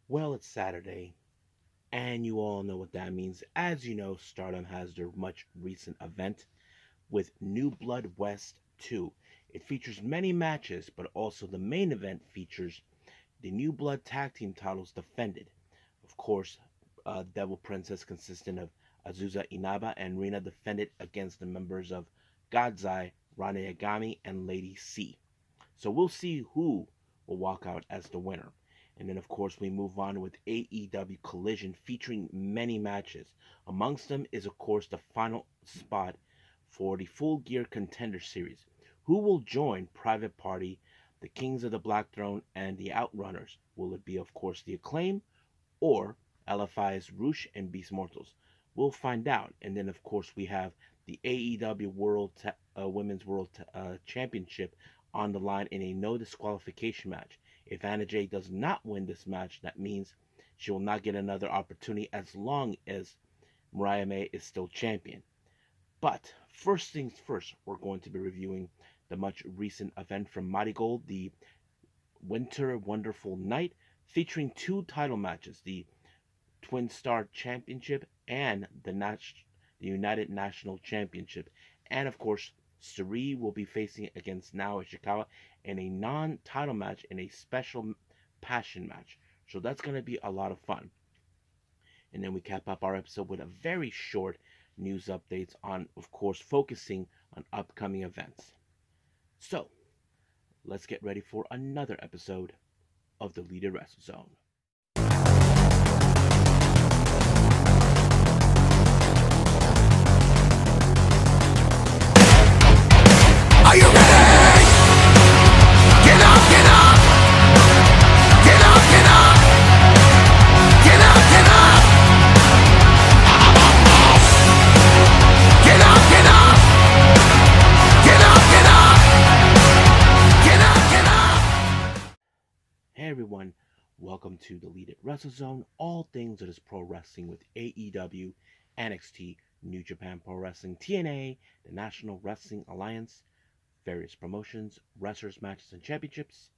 Well, it's Saturday, and you all know what that means. As you know, Stardom has their much recent event with New Blood West 2. It features many matches, but also the main event features the New Blood Tag Team titles defended. Of course, Devil Princess, consisting of Azusa Inaba and Rina, defended against the members of God's Eye, Rana Yagami, and Lady C. So we'll see who will walk out as the winner. And then, of course, we move on with AEW Collision featuring many matches. Amongst them is, of course, the final spot for the Full Gear Contender Series. Who will join Private Party, the Kings of the Black Throne, and the Outrunners? Will it be, of course, the Acclaim or LFI's Roosh and Beast Mortals? We'll find out. And then, of course, we have the AEW Women's World Championship on the line in a no disqualification match. If Anna Jay does not win this match, that means she will not get another opportunity as long as Mariah May is still champion. But first things first, we're going to be reviewing the much recent event from MARIGOLD, the Winter Wonderful Night, featuring two title matches, the Twin Star Championship and the United National Championship. And of course, Suri will be facing against Nao Ishikawa in a non-title match in a special passion match. So that's going to be a lot of fun. And then we cap up our episode with a very short news updates on, of course, focusing on upcoming events. So, let's get ready for another episode of the Leader Wrestle Zone. Are you ready? Get up, get up! Get up, get up! Get up, get up! Get up, get up! Get up, get up! Get up, get up! Hey everyone, welcome to the Lead It Wrestle Zone, all things that is pro wrestling with AEW, NXT, New Japan Pro Wrestling, TNA, the National Wrestling Alliance, various promotions, wrestlers, matches, and championships.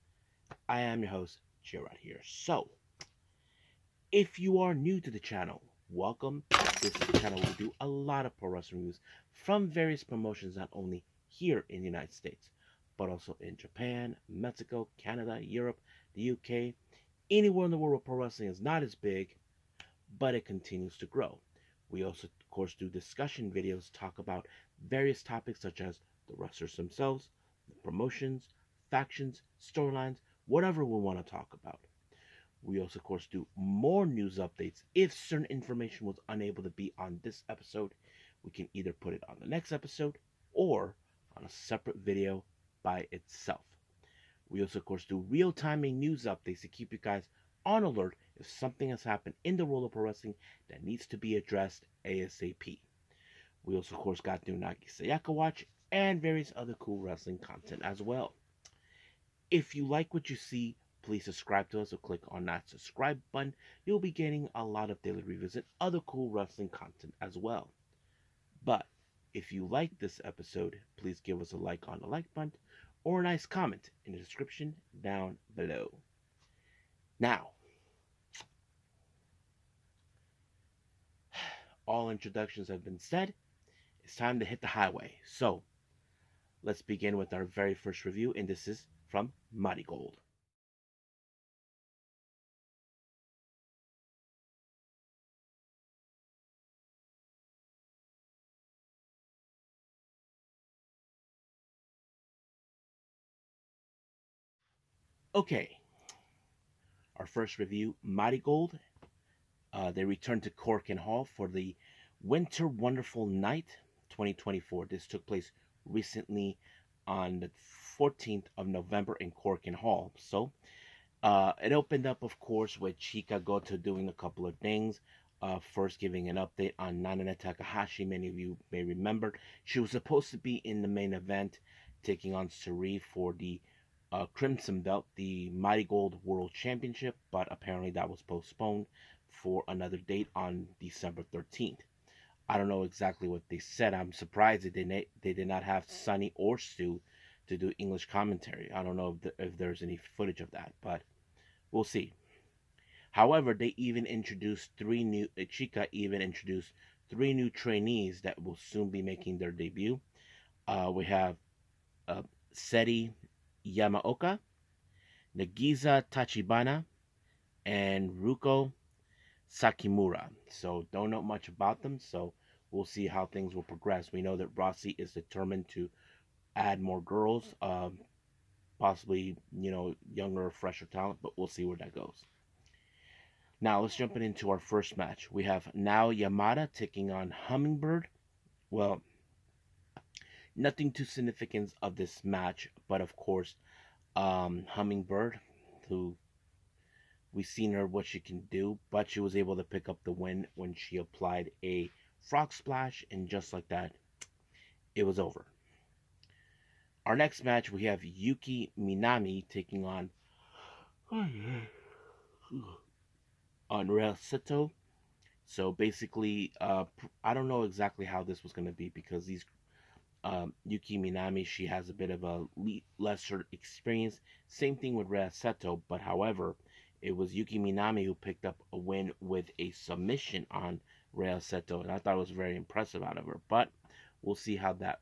I am your host, Joe, right here. So, if you are new to the channel, welcome. This is the channel where we do a lot of pro wrestling reviews from various promotions, not only here in the United States, but also in Japan, Mexico, Canada, Europe, the UK, anywhere in the world where pro wrestling is not as big, but it continues to grow. We also, of course, do discussion videos, talk about various topics such as the wrestlers themselves, the promotions, factions, storylines, whatever we want to talk about. We also, of course, do more news updates. If certain information was unable to be on this episode, we can either put it on the next episode or on a separate video by itself. We also, of course, do real-time news updates to keep you guys on alert if something has happened in the world of pro wrestling that needs to be addressed ASAP. We also, of course, got new Nagi Sayaka Watch and various other cool wrestling content as well. If you like what you see, please subscribe to us or click on that subscribe button. You'll be getting a lot of daily reviews and other cool wrestling content as well. But if you like this episode, please give us a like on the like button or a nice comment in the description down below. Now, all introductions have been said. It's time to hit the highway. So, let's begin with our very first review, and this is from MARIGOLD. Okay, our first review, MARIGOLD. They returned to Korakuen Hall for the Winter Wonderful Night 2024. This took place recently on the 14th of November in Korakuen Hall. So, it opened up, of course, with Chika Goto doing a couple of things. First, giving an update on Nanane Takahashi. Many of you may remember she was supposed to be in the main event, taking on Suri for the Crimson Belt, the MARIGOLD World Championship, but apparently that was postponed for another date on December 13th. I don't know exactly what they said. I'm surprised they did not have Sunny or Stu to do English commentary. I don't know if there's any footage of that, but we'll see. However, they even introduced Chika even introduced three new trainees that will soon be making their debut. We have uh, Seri Yamaoka, Nagisa Tachibana, and Ruko Sakimura. So don't know much about them. So we'll see how things will progress. We know that Rossi is determined to add more girls, possibly younger, fresher talent, but we'll see where that goes. Now let's jump into our first match. We have Nao Yamada taking on Hummingbird. Well, nothing too significant of this match, but of course, Hummingbird, who we've seen her what she can do, but she was able to pick up the win when she applied a frog splash, and just like that, it was over. Our next match, we have Yuki Minami taking on Real Seto. So basically, I don't know exactly how this was going to be because these Yuki Minami, she has a bit of a lesser experience. Same thing with Real Seto, but however, it was Yuki Minami who picked up a win with a submission on Real Seto, and I thought it was very impressive out of her. But we'll see how that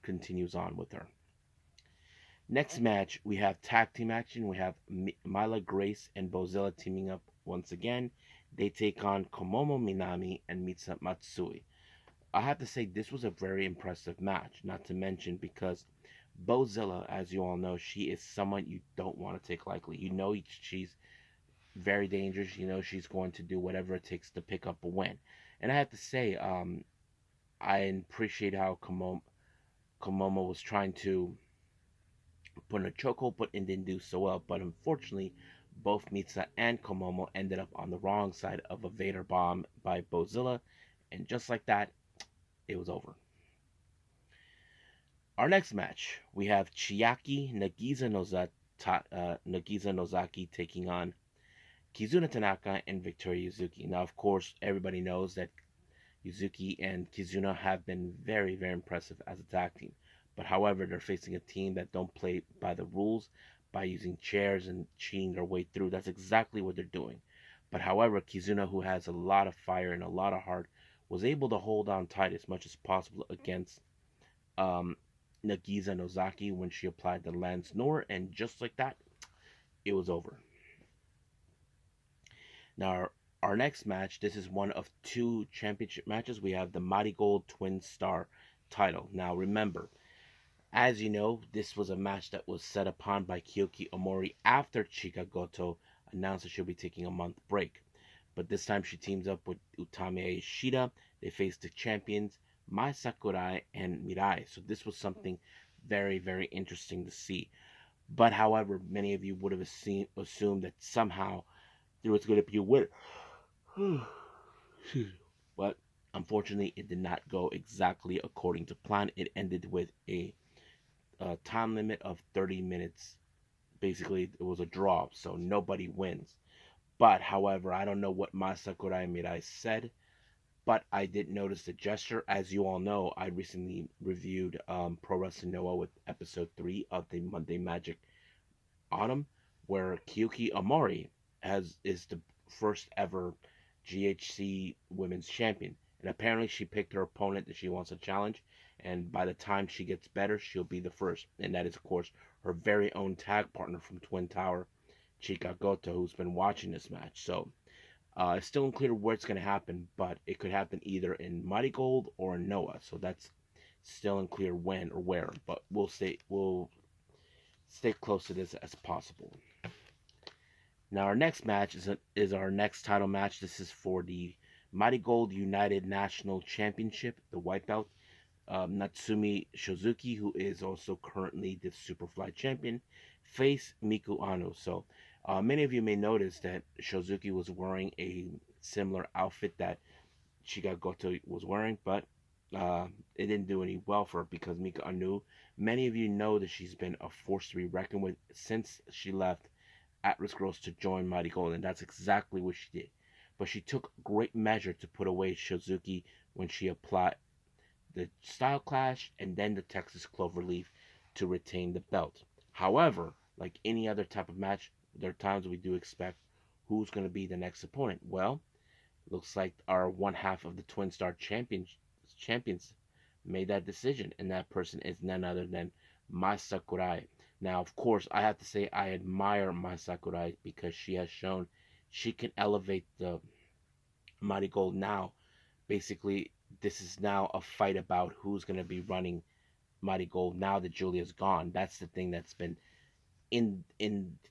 continues on with her. Next match, we have tag team action. We have Mila Grace and Bozilla teaming up once again. They take on Komomo Minami and Misa Matsui. I have to say this was a very impressive match, not to mention because Bozilla, as you all know, she is someone you don't want to take lightly. You know she's very dangerous. You know she's going to do whatever it takes to pick up a win. And I have to say, I appreciate how Komomo was trying to put in a chokehold, but it didn't do so well. But unfortunately, both Mitsa and Komomo ended up on the wrong side of a Vader bomb by Bozilla, and just like that, it was over. Our next match, we have Chiaki Nagisa Nozaki taking on Kizuna Tanaka and Victoria Yuzuki. Now, of course, everybody knows that Yuzuki and Kizuna have been very, very impressive as a tag team. But however, they're facing a team that don't play by the rules, by using chairs and cheating their way through. That's exactly what they're doing. But however, Kizuna, who has a lot of fire and a lot of heart, was able to hold on tight as much as possible against Nagisa Nozaki when she applied the Lance Nor, and just like that, it was over. Now, our next match, this is one of two championship matches. We have the MARIGOLD Twin Star title. Now, remember, as you know, this was a match that was set upon by Kyoki Omori after Chika Goto announced that she'll be taking a month break. But this time she teams up with Utami Shida. They face the champions Mai Sakurai and Mirai. So this was something very, very interesting to see. But however, many of you would have assumed that somehow there was going to be a winner. But unfortunately, it did not go exactly according to plan. It ended with a time limit of 30 minutes. Basically, it was a draw, so nobody wins. But however, I don't know what Masakurai Mirai said, but I did notice the gesture. As you all know, I recently reviewed Pro Wrestling Noah with episode 3 of the Monday Magic Autumn, where Kyoki Omori is the first ever GHC Women's Champion. And apparently she picked her opponent that she wants to challenge, and by the time she gets better, she'll be the first. And that is, of course, her very own tag partner from Twin Tower, Chika Goto, who's been watching this match. So it's still unclear where it's going to happen, but it could happen either in MARIGOLD or in Noah. So that's still unclear when or where, but we'll stay close to this as possible. Now our next match is our next title match. This is for the MARIGOLD United National Championship, the white belt. Natsumi Shozuki, who is also currently the Superfly champion, face Miku Ano. So many of you may notice that Shozuki was wearing a similar outfit that Chika Goto was wearing, but it didn't do any well for her because Miku Ano, many of you know that she's been a force to be reckoned with since she left At-Risk Girls to join MARIGOLD, and that's exactly what she did. But she took great measure to put away Shozuki when she applied the Style Clash and then the Texas Cloverleaf to retain the belt. However, like any other type of match, there are times we do expect who's going to be the next opponent. Well, looks like our one half of the Twin Star champions made that decision, and that person is none other than Mai Sakurai. Now, of course, I have to say I admire Mai Sakurai because she has shown she can elevate the Marigold now. Basically, this is now a fight about who's going to be running Marigold now that Julia's gone. That's the thing that's been in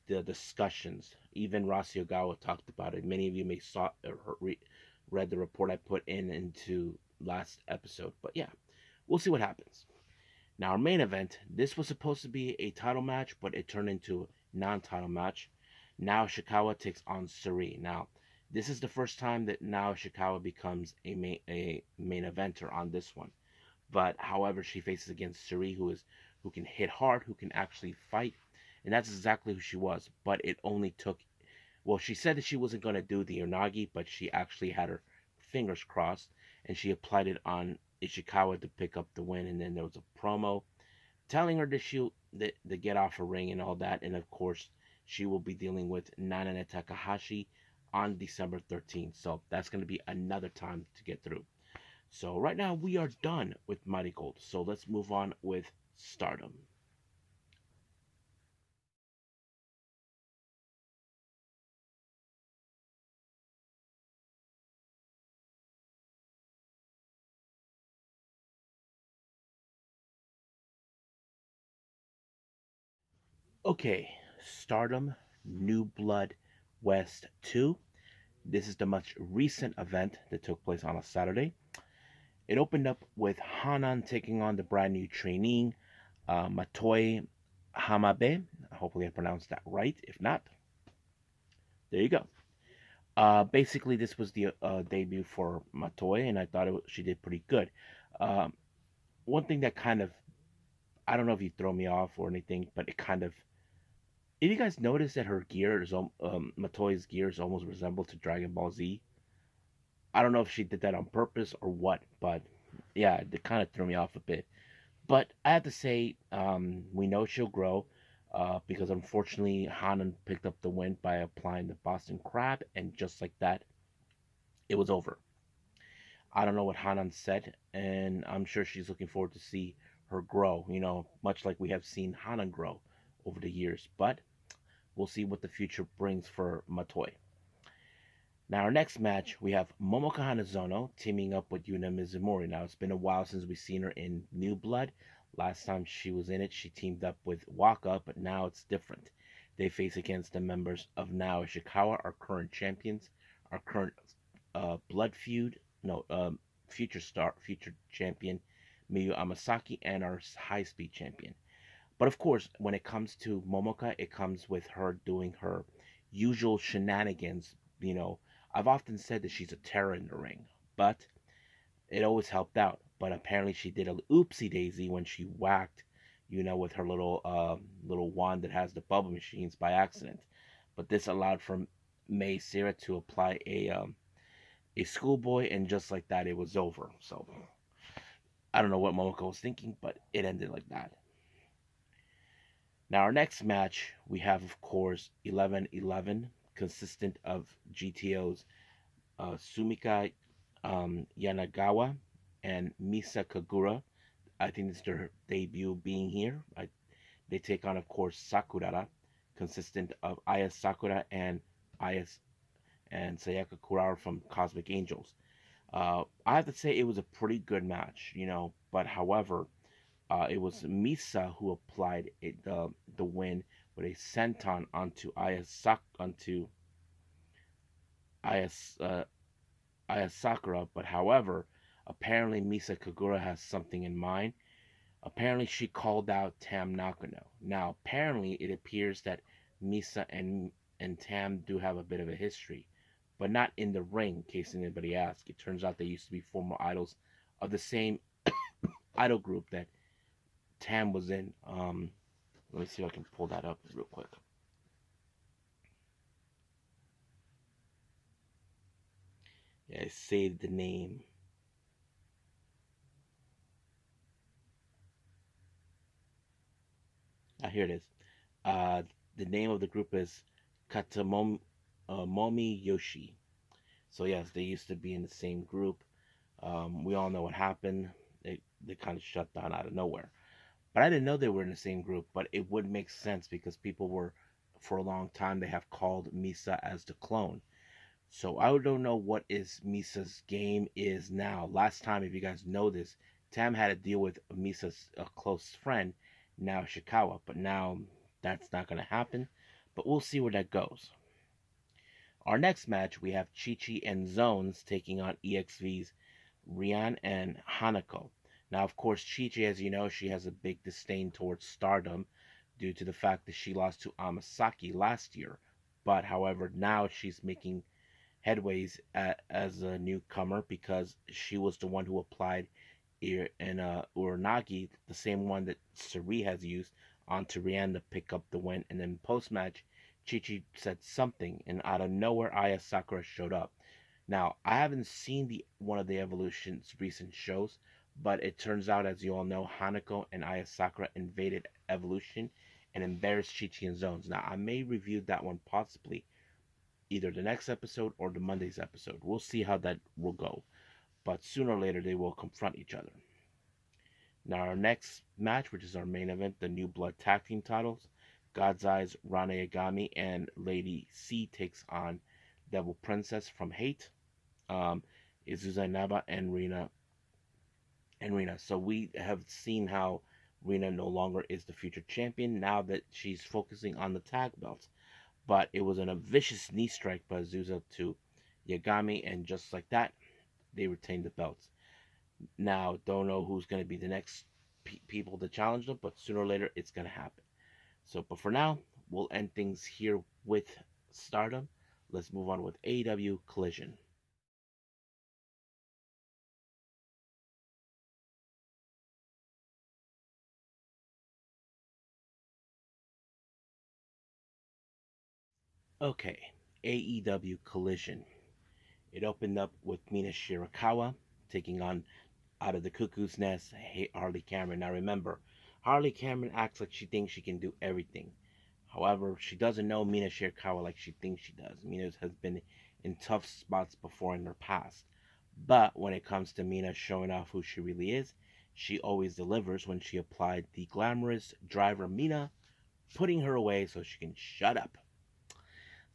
the discussions. Even Rossy Ogawa talked about it. Many of you may saw or read the report I put into last episode. But yeah, we'll see what happens. Now, our main event, this was supposed to be a title match, but it turned into a non-title match. Now Ishikawa takes on Suri. Now, this is the first time that now Ishikawa becomes a main eventer on this one. But however, she faces against Suri, who can hit hard, who can actually fight, and that's exactly who she was. But it only took, well, she said that she wasn't going to do the Unagi, but she actually had her fingers crossed, and she applied it on Ishikawa to pick up the win. And then there was a promo telling her to shoot, to get off her ring and all that. And of course, she will be dealing with Nana Takahashi on December 13th. So that's going to be another time to get through. So right now we are done with Mighty Gold. So let's move on with Stardom. Okay, Stardom New Blood West 2. This is the much recent event that took place on a Saturday. It opened up with Hanan taking on the brand new trainee, Matoi Hamabe. Hopefully I pronounced that right. If not, there you go. Basically, this was the debut for Matoi, and I thought she did pretty good. Um, One thing that kind of, I don't know if you throw me off or anything, but it kind of, if you guys notice that her gear is, Matoi's gears almost resemble to Dragon Ball Z. I don't know if she did that on purpose or what, but yeah, it kind of threw me off a bit. But I have to say, we know she'll grow because unfortunately Hanan picked up the win by applying the Boston Crab, and just like that, it was over. I don't know what Hanan said, and I'm sure she's looking forward to see her grow, much like we have seen Hanan grow over the years. But we'll see what the future brings for Matoi. Now, our next match, we have Momoka Hanazono teaming up with Yuna Mizumori. Now, it's been a while since we've seen her in New Blood. Last time she was in it, she teamed up with Waka, but now it's different. They face against the members of Now Ishikawa, our current champions, our current Blood feud, no, future champion, Miyu Amasaki, and our high speed champion. But of course, when it comes to Momoka, it comes with her doing her usual shenanigans. I've often said that she's a terror in the ring, but it always helped out. But apparently, she did a oopsie daisy when she whacked, with her little wand that has the bubble machines by accident. But this allowed for May Sarah to apply a schoolboy, and just like that, it was over. So I don't know what Momoko was thinking, but it ended like that. Now, our next match, we have, of course, 11-11, consistent of GTO's Sumika Yanagawa and Misa Kagura. I think this is their debut being here. They take on, of course, Sakurara, consistent of Aya Sakura and Sayaka Kurara from Cosmic Angels. I have to say it was a pretty good match, but however, it was Misa who applied the win with a senton onto Ayas, Sakura. But however, apparently Misa Kagura has something in mind. Apparently she called out Tam Nakano. Now apparently it appears that Misa and Tam do have a bit of a history, but not in the ring, in case anybody asks. It turns out they used to be former idols of the same idol group that Tam was in. Let me see if I can pull that up real quick. Yeah, I saved the name. Here it is. The name of the group is Katamom Momi Yoshi. So yes, they used to be in the same group. We all know what happened. They kind of shut down out of nowhere. But I didn't know they were in the same group. But it would make sense because people were, for a long time, they have called Misa as the clone. So I don't know what is Misa's game is now. Last time, if you guys know this, Tam had to deal with Misa's close friend, now Shikawa. But now that's not going to happen. But we'll see where that goes. Our next match, we have Chi Chi and Zones taking on EXV's Rian and Hanako. Now, of course, Chi Chi, as you know, she has a big disdain towards Stardom due to the fact that she lost to Amasaki last year. But, however, now she's making headways as a newcomer because she was the one who applied in Uranagi, the same one that Sari has used, onto Rian to pick up the win. And then post match, Chi Chi said something, and out of nowhere, Aya Sakura showed up. Now, I haven't seen the one of the Evolution's recent shows, but it turns out, as you all know, Hanako and Aya Sakura invaded Evolution and embarrassed Chi Chi and Zones. Now, I may review that one possibly either the next episode or the Monday's episode. We'll see how that will go. But sooner or later, they will confront each other. Now, our next match, which is our main event, the New Blood Tag Team titles, God's Eyes, Rana Yagami, and Lady C takes on Devil Princess from Hate, Izuza Naba, and Rina. So we have seen how Rina no longer is the future champion now that she's focusing on the tag belts. But it was a vicious knee strike by Azusa to Yagami, and just like that, they retained the belts. Now, don't know who's going to be the next people to challenge them, but sooner or later, it's going to happen. So, but for now, we'll end things here with Stardom. Let's move on with AEW Collision. Okay, AEW Collision. It opened up with Mina Shirakawa taking on Out of the Cuckoo's Nest, Harley Cameron. Now remember, Harley Cameron acts like she thinks she can do everything. However, she doesn't know Mina Shirakawa like she thinks she does. Mina has been in tough spots before in her past. But when it comes to Mina showing off who she really is, she always delivers when she applied the glamorous driver Mina, putting her away so she can shut up.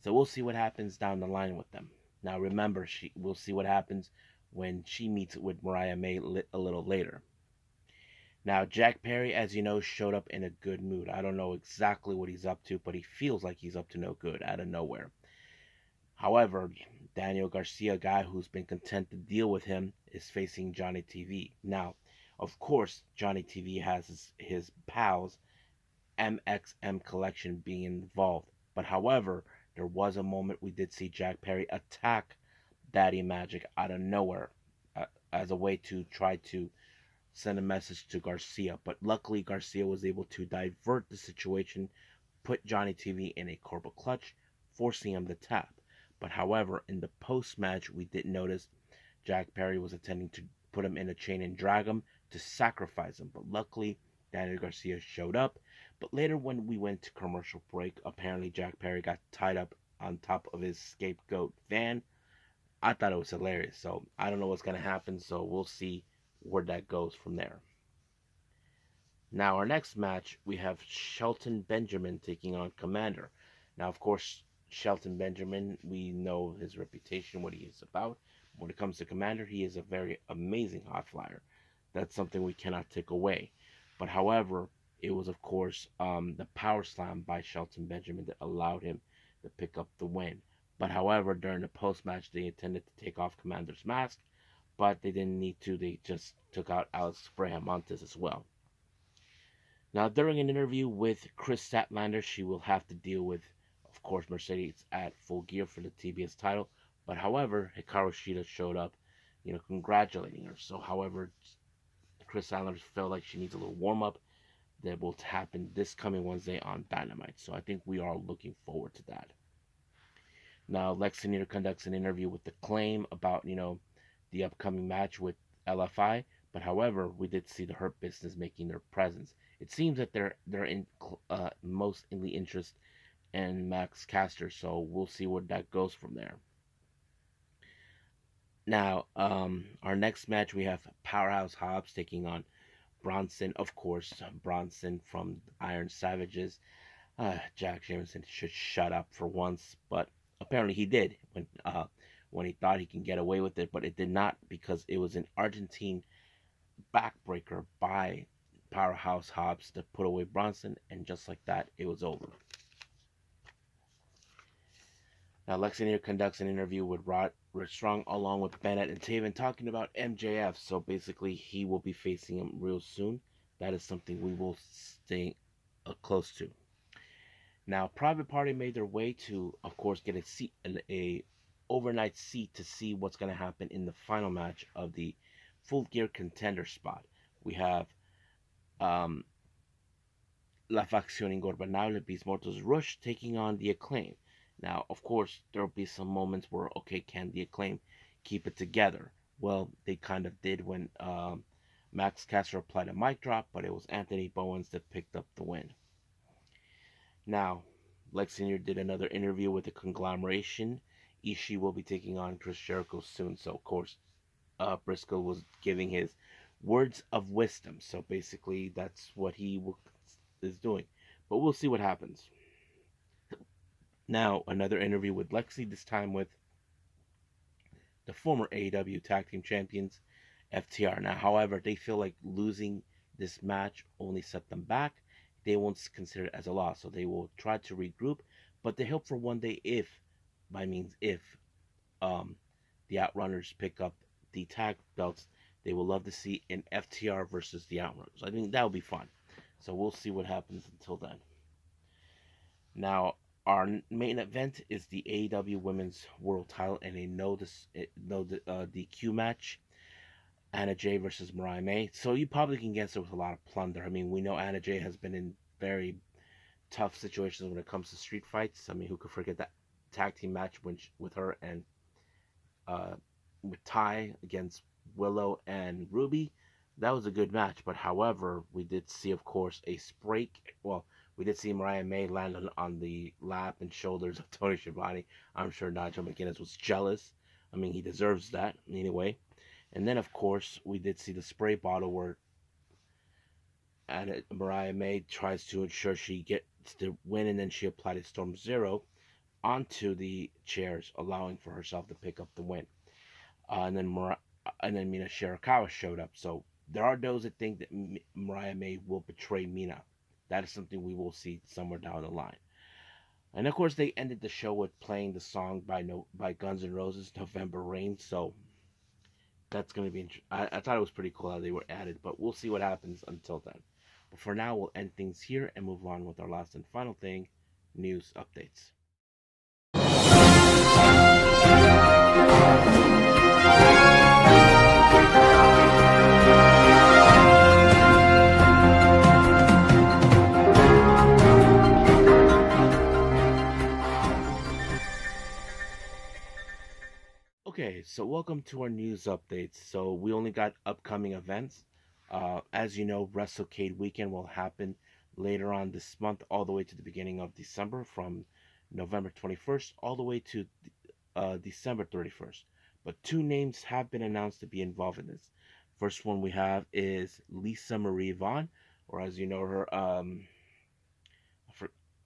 So we'll see what happens down the line with them. Now remember, we'll see what happens when she meets with Mariah May a little later. Now Jack Perry, as you know, showed up in a good mood. I don't know exactly what he's up to, but he feels like he's up to no good out of nowhere. However, Daniel Garcia, a guy who's been content to deal with him, is facing Johnny TV. Now, of course, Johnny TV has his pals, MXM Collection, being involved. But however, there was a moment we did see Jack Perry attack Daddy Magic out of nowhere as a way to try to send a message to Garcia. But luckily, Garcia was able to divert the situation, put Johnny TV in a corporal clutch, forcing him to tap. But however, in the post match, we did notice Jack Perry was attempting to put him in a chain and drag him to sacrifice him. But luckily, Daniel Garcia showed up. But later, when we went to commercial break, apparently Jack Perry got tied up on top of his scapegoat van. I thought it was hilarious. So I don't know what's going to happen. So we'll see where that goes from there. Now, our next match, we have Shelton Benjamin taking on Commander. Now, of course, Shelton Benjamin, we know his reputation, what he is about. When it comes to Commander, he is a very amazing high flyer. That's something we cannot take away. But however, it was, of course, the power slam by Shelton Benjamin that allowed him to pick up the win. But however, during the post-match, they intended to take off Commander's mask, but they didn't need to. They just took out Alex Brahamontes as well. Now, during an interview with Chris Statlander, she will have to deal with, of course, Mercedes at Full Gear for the TBS title. But however, Hikaru Shida showed up, congratulating her. So, however, Chris Statlander felt like she needs a little warm-up that will happen this coming Wednesday on Dynamite. So I think we are looking forward to that. Now, Lex Luger conducts an interview with The Claim about, the upcoming match with LFI. But however, we did see the Hurt Business making their presence. It seems that they're in mostly interest and Max Caster. So we'll see where that goes from there. Now, our next match, we have Powerhouse Hobbs taking on Bronson, of course. Bronson from Iron Savages. Jack Jameson should shut up for once, but apparently he did when he thought he can get away with it, but it did not, because it was an Argentine backbreaker by Powerhouse Hobbs to put away Bronson, and just like that, it was over. Now, Lexinger conducts an interview with Rod Strong along with Bennett and Taven, talking about MJF. So basically, he will be facing him real soon. That is something we will stay close to. Now, Private Party made their way to, of course, get a overnight seat to see what's going to happen in the final match of the Full Gear Contender spot. We have La Facción Ingobernable Beast Mortos Rush taking on the Acclaim. Now, of course, there will be some moments where, okay, can the Acclaim keep it together? Well, they kind of did when Max Caster applied a mic drop, but it was Anthony Bowens that picked up the win. Now, Lex Sr. did another interview with the Conglomeration. Ishii will be taking on Chris Jericho soon, so of course, Briscoe was giving his words of wisdom. So basically, that's what he is doing. But we'll see what happens. Now, another interview with Lexi, this time with the former AEW Tag Team Champions, FTR. Now, however, they feel like losing this match only set them back. They won't consider it as a loss, so they will try to regroup. But they hope for one day, if the Outrunners pick up the tag belts, they will love to see an FTR versus the Outrunners. I think that would be fun. So we'll see what happens until then. Now, our main event is the AEW Women's World Title in a no DQ match. Anna Jay versus Mariah May. So you probably can guess it with a lot of plunder. I mean, we know Anna Jay has been in very tough situations when it comes to street fights. I mean, who could forget that tag team match with her and with Ty against Willow and Ruby? That was a good match. But however, we did see, of course, a sprake. Well, we did see Mariah May land on the lap and shoulders of Tony Schiavone. I'm sure Nigel McGuinness was jealous. I mean, he deserves that anyway. And then, of course, we did see the spray bottle where Mariah May tries to ensure she gets the win, and then she applied a Storm Zero onto the chairs, allowing for herself to pick up the win. And then Mina Shirakawa showed up. So there are those that think that Mariah May will betray Mina. That is something we will see somewhere down the line. And of course, they ended the show with playing the song by Guns N' Roses, November Rain. So that's going to be I thought it was pretty cool how they were added, but we'll see what happens until then. But for now, we'll end things here and move on with our last and final thing, news updates. Okay, so welcome to our news updates. So we only got upcoming events. As you know, WrestleCade weekend will happen later on this month, all the way to the beginning of December, from November 21st all the way to December 31st. But two names have been announced to be involved in this. First one we have is Lisa Marie Vaughn, or as you know her, I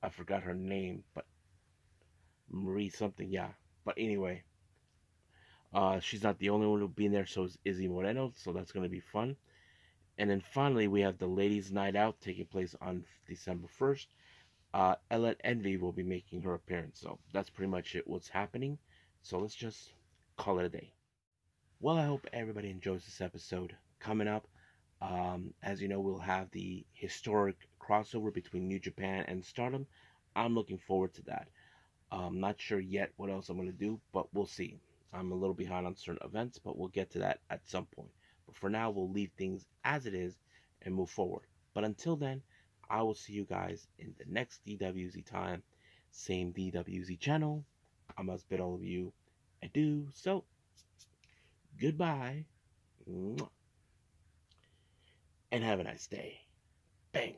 forgot her name, but Marie something, yeah. But anyway, she's not the only one who'll be in there, so is Izzy Moreno, so that's going to be fun. And then finally, we have the Ladies' Night Out taking place on December 1st. Ella Envy will be making her appearance, so that's pretty much it, what's happening. So let's just call it a day. Well, I hope everybody enjoys this episode. Coming up, as you know, we'll have the historic crossover between New Japan and Stardom. I'm looking forward to that. I'm not sure yet what else I'm going to do, but we'll see. I'm a little behind on certain events, but we'll get to that at some point. But for now, we'll leave things as it is and move forward. But until then, I will see you guys in the next DWZ time. Same DWZ channel. I must bid all of you adieu. So, goodbye. And have a nice day. Bang.